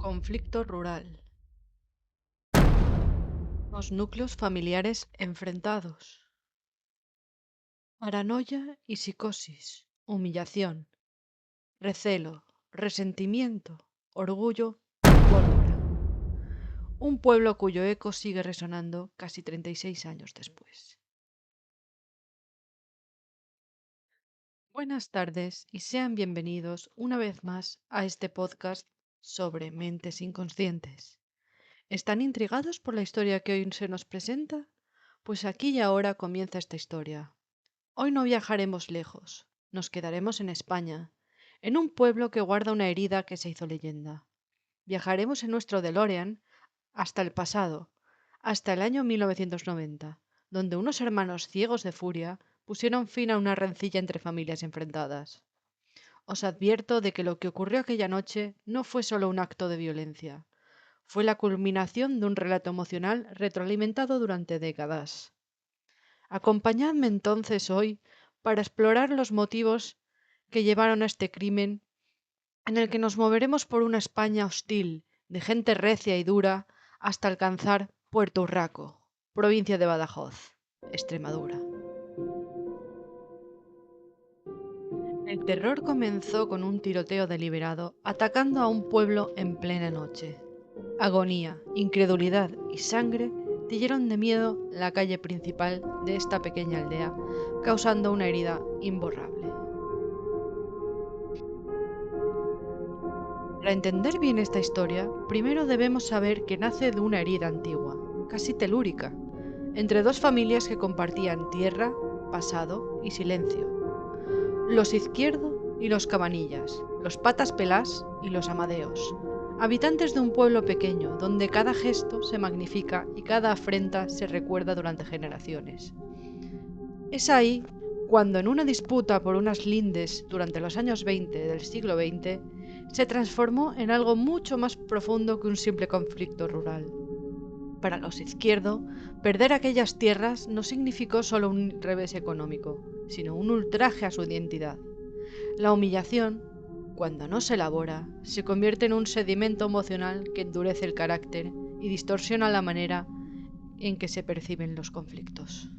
Conflicto rural. Los núcleos familiares enfrentados. Paranoia y psicosis. Humillación. Recelo. Resentimiento. Orgullo. Pólvora. Un pueblo cuyo eco sigue resonando casi 36 años después. Buenas tardes y sean bienvenidos una vez más a este podcast sobre mentes inconscientes. ¿Están intrigados por la historia que hoy se nos presenta? Pues aquí y ahora comienza esta historia. Hoy no viajaremos lejos, nos quedaremos en España, en un pueblo que guarda una herida que se hizo leyenda. Viajaremos en nuestro DeLorean hasta el pasado, hasta el año 1990, donde unos hermanos ciegos de furia pusieron fin a una rencilla entre familias enfrentadas. Os advierto de que lo que ocurrió aquella noche no fue solo un acto de violencia, fue la culminación de un relato emocional retroalimentado durante décadas. Acompañadme entonces hoy para explorar los motivos que llevaron a este crimen, en el que nos moveremos por una España hostil, de gente recia y dura, hasta alcanzar Puerto Urraco, provincia de Badajoz, Extremadura. El terror comenzó con un tiroteo deliberado atacando a un pueblo en plena noche. Agonía, incredulidad y sangre tillaron de miedo la calle principal de esta pequeña aldea, causando una herida imborrable. Para entender bien esta historia, primero debemos saber que nace de una herida antigua, casi telúrica, entre dos familias que compartían tierra, pasado y silencio. Los Izquierdo y los Cabanillas, los Patas Pelás y los Amadeos, habitantes de un pueblo pequeño donde cada gesto se magnifica y cada afrenta se recuerda durante generaciones. Es ahí cuando en una disputa por unas lindes durante los años 20 del siglo XX se transformó en algo mucho más profundo que un simple conflicto rural. Para los Izquierdo, perder aquellas tierras no significó solo un revés económico, sino un ultraje a su identidad. La humillación, cuando no se elabora, se convierte en un sedimento emocional que endurece el carácter y distorsiona la manera en que se perciben los conflictos.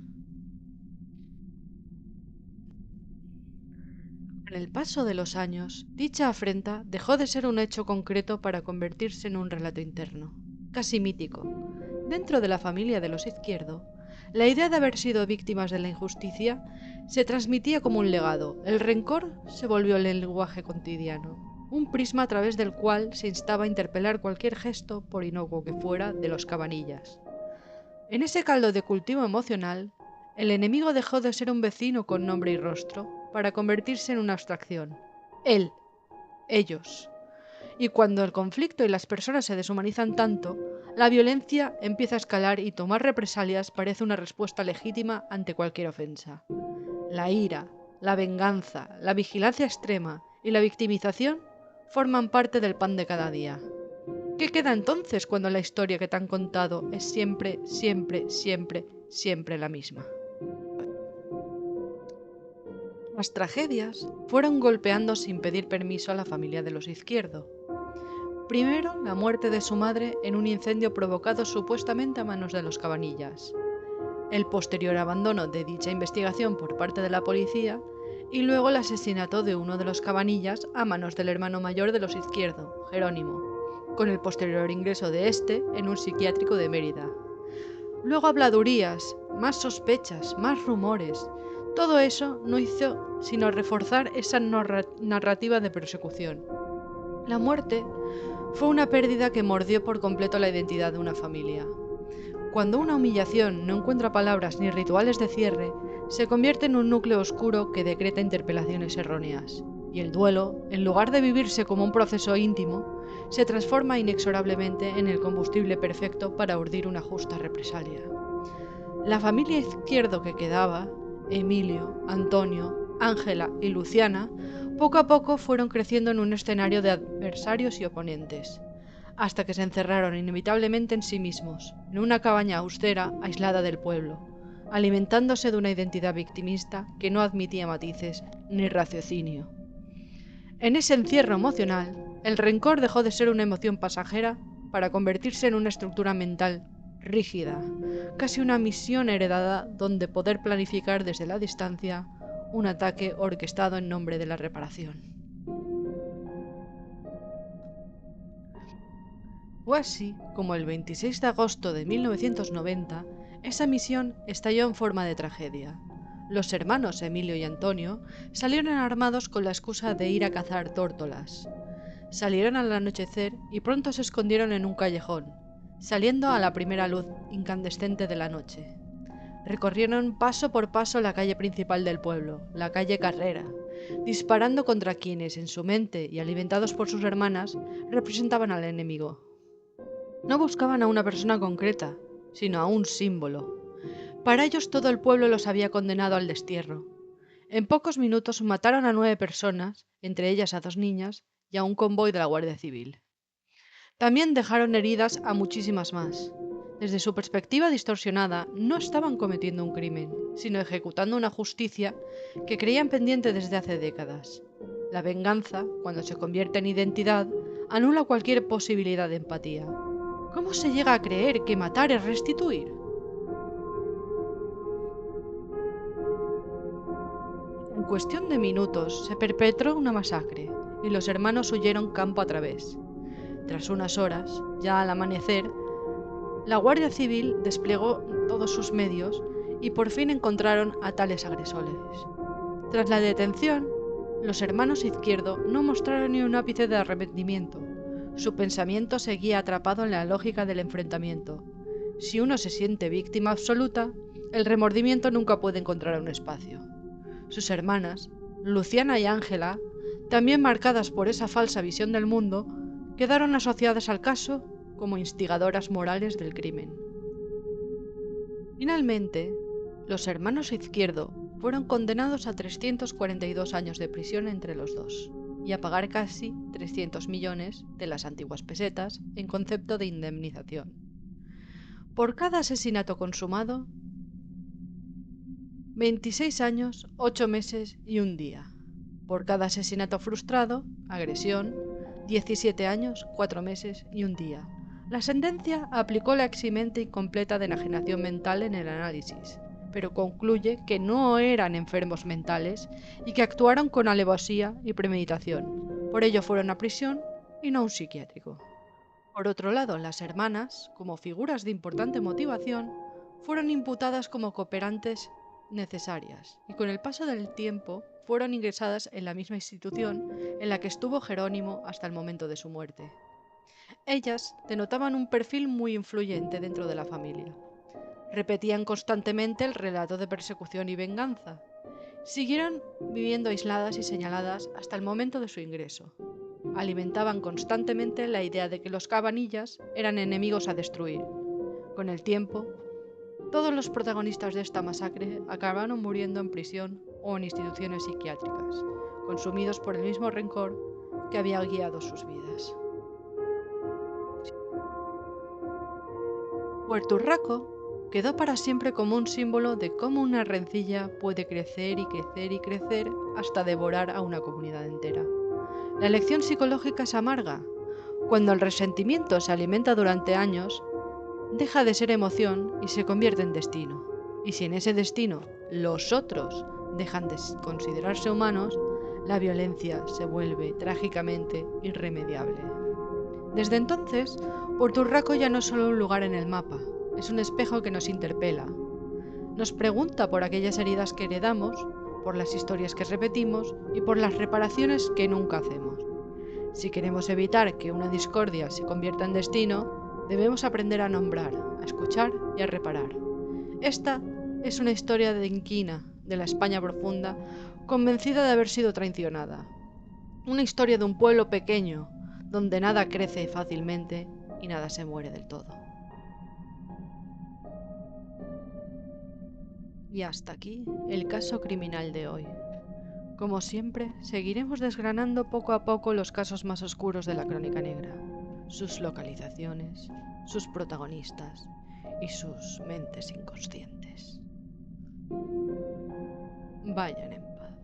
Con el paso de los años, dicha afrenta dejó de ser un hecho concreto para convertirse en un relato interno, casi mítico. Dentro de la familia de los Izquierdo, la idea de haber sido víctimas de la injusticia se transmitía como un legado. El rencor se volvió el lenguaje cotidiano, un prisma a través del cual se instaba a interpelar cualquier gesto, por inocuo que fuera, de los Cabanillas. En ese caldo de cultivo emocional, el enemigo dejó de ser un vecino con nombre y rostro para convertirse en una abstracción. Él, ellos. Y cuando el conflicto y las personas se deshumanizan tanto, la violencia empieza a escalar y tomar represalias parece una respuesta legítima ante cualquier ofensa. La ira, la venganza, la vigilancia extrema y la victimización forman parte del pan de cada día. ¿Qué queda entonces cuando la historia que te han contado es siempre, siempre, siempre, siempre la misma? Las tragedias fueron golpeando sin pedir permiso a la familia de los Izquierdo. Primero, la muerte de su madre en un incendio provocado supuestamente a manos de los Cabanillas. El posterior abandono de dicha investigación por parte de la policía y luego el asesinato de uno de los Cabanillas a manos del hermano mayor de los Izquierdo, Jerónimo, con el posterior ingreso de este en un psiquiátrico de Mérida. Luego habladurías, más sospechas, más rumores. Todo eso no hizo sino reforzar esa narrativa de persecución. La muerte fue una pérdida que mordió por completo la identidad de una familia. Cuando una humillación no encuentra palabras ni rituales de cierre, se convierte en un núcleo oscuro que decreta interpelaciones erróneas. Y el duelo, en lugar de vivirse como un proceso íntimo, se transforma inexorablemente en el combustible perfecto para urdir una justa represalia. La familia Izquierdo que quedaba, Emilio, Antonio, Ángela y Luciana, poco a poco fueron creciendo en un escenario de adversarios y oponentes, hasta que se encerraron inevitablemente en sí mismos, en una cabaña austera aislada del pueblo, alimentándose de una identidad victimista que no admitía matices ni raciocinio. En ese encierro emocional, El rencor dejó de ser una emoción pasajera para convertirse en una estructura mental rígida, casi una misión heredada donde poder planificar desde la distancia un ataque orquestado en nombre de la reparación. Fue así como el 26 de agosto de 1990, esa misión estalló en forma de tragedia. Los hermanos Emilio y Antonio salieron armados con la excusa de ir a cazar tórtolas. Salieron al anochecer y pronto se escondieron en un callejón, saliendo a la primera luz incandescente de la noche. Recorrieron paso por paso la calle principal del pueblo, la calle Carrera, disparando contra quienes, en su mente y alimentados por sus hermanas, representaban al enemigo. No buscaban a una persona concreta, sino a un símbolo. Para ellos todo el pueblo los había condenado al destierro. En pocos minutos mataron a 9 personas, entre ellas a 2 niñas, y a un convoy de la Guardia Civil. También dejaron heridas a muchísimas más. Desde su perspectiva distorsionada, no estaban cometiendo un crimen, sino ejecutando una justicia que creían pendiente desde hace décadas. La venganza, cuando se convierte en identidad, anula cualquier posibilidad de empatía. ¿Cómo se llega a creer que matar es restituir? En cuestión de minutos se perpetró una masacre y los hermanos huyeron campo a través. Tras unas horas, ya al amanecer, la Guardia Civil desplegó todos sus medios y por fin encontraron a tales agresores. Tras la detención, los hermanos Izquierdo no mostraron ni un ápice de arrepentimiento. Su pensamiento seguía atrapado en la lógica del enfrentamiento. Si uno se siente víctima absoluta, el remordimiento nunca puede encontrar un espacio. Sus hermanas, Luciana y Ángela, también marcadas por esa falsa visión del mundo, quedaron asociadas al caso como instigadoras morales del crimen. Finalmente, los hermanos Izquierdo fueron condenados a 342 años de prisión entre los dos y a pagar casi 300 millones de las antiguas pesetas en concepto de indemnización. Por cada asesinato consumado, 26 años, 8 meses y un día. Por cada asesinato frustrado, agresión, 17 años, 4 meses y un día. La sentencia aplicó la eximente y completa de enajenación mental en el análisis, pero concluye que no eran enfermos mentales y que actuaron con alevosía y premeditación. Por ello fueron a prisión y no a un psiquiátrico. Por otro lado, las hermanas, como figuras de importante motivación, fueron imputadas como cooperantes necesarias y con el paso del tiempo fueron ingresadas en la misma institución en la que estuvo Jerónimo hasta el momento de su muerte. Ellas denotaban un perfil muy influyente dentro de la familia. Repetían constantemente el relato de persecución y venganza. Siguieron viviendo aisladas y señaladas hasta el momento de su ingreso. Alimentaban constantemente la idea de que los Cabanillas eran enemigos a destruir. Con el tiempo, todos los protagonistas de esta masacre acabaron muriendo en prisión o en instituciones psiquiátricas, consumidos por el mismo rencor que había guiado sus vidas. Puerto Urraco quedó para siempre como un símbolo de cómo una rencilla puede crecer y crecer y crecer hasta devorar a una comunidad entera. La lección psicológica es amarga. Cuando el resentimiento se alimenta durante años, deja de ser emoción y se convierte en destino. Y si en ese destino los otros dejan de considerarse humanos, la violencia se vuelve trágicamente irremediable. Desde entonces, Puerto Urraco ya no es solo un lugar en el mapa, es un espejo que nos interpela. Nos pregunta por aquellas heridas que heredamos, por las historias que repetimos y por las reparaciones que nunca hacemos. Si queremos evitar que una discordia se convierta en destino, debemos aprender a nombrar, a escuchar y a reparar. Esta es una historia de inquina, de la España profunda, convencida de haber sido traicionada. Una historia de un pueblo pequeño, donde nada crece fácilmente y nada se muere del todo. Y hasta aquí el caso criminal de hoy. Como siempre, seguiremos desgranando poco a poco los casos más oscuros de la Crónica Negra, sus localizaciones, sus protagonistas y sus mentes inconscientes. Vayan en paz.